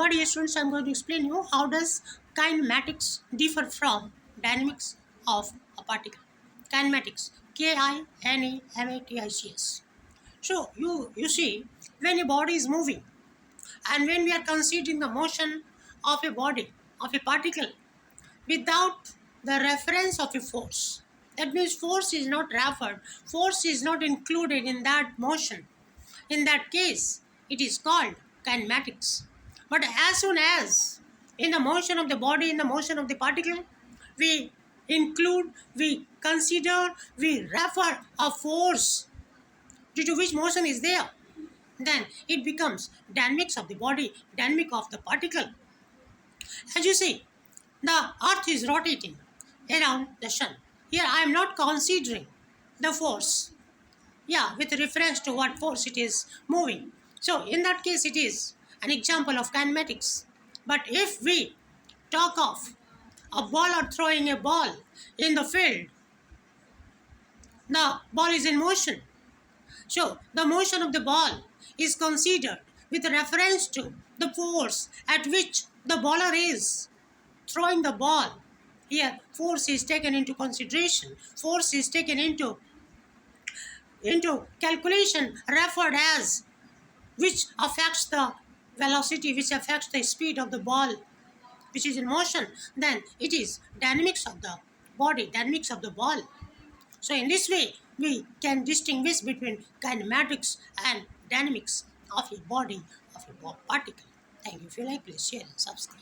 But dear students, I am going to explain you how does kinematics differ from dynamics of a particle. Kinematics, Kinematics. So you see, when a body is moving, and when we are considering the motion of a body, of a particle, without the reference of a force, that means force is not referred, force is not included in that motion. In that case, it is called kinematics. But as soon as in the motion of the body, in the motion of the particle, we include, we consider, we refer a force due to which motion is there, then it becomes dynamics of the body, dynamic of the particle. As you see, the earth is rotating around the sun. Here I am not considering the force. Yeah, with reference to what force it is moving. So in that case, it is an example of kinematics. But if we talk of a bowler throwing a ball in the field, the ball is in motion. So the motion of the ball is considered with reference to the force at which the bowler is throwing the ball. Here, force is taken into consideration. Force is taken into calculation, referred as which affects the velocity, which affects the speed of the ball, which is in motion. Then it is dynamics of the body, dynamics of the ball. So in this way, we can distinguish between kinematics and dynamics of a body, of a particle. Thank you. If you like, please share and subscribe.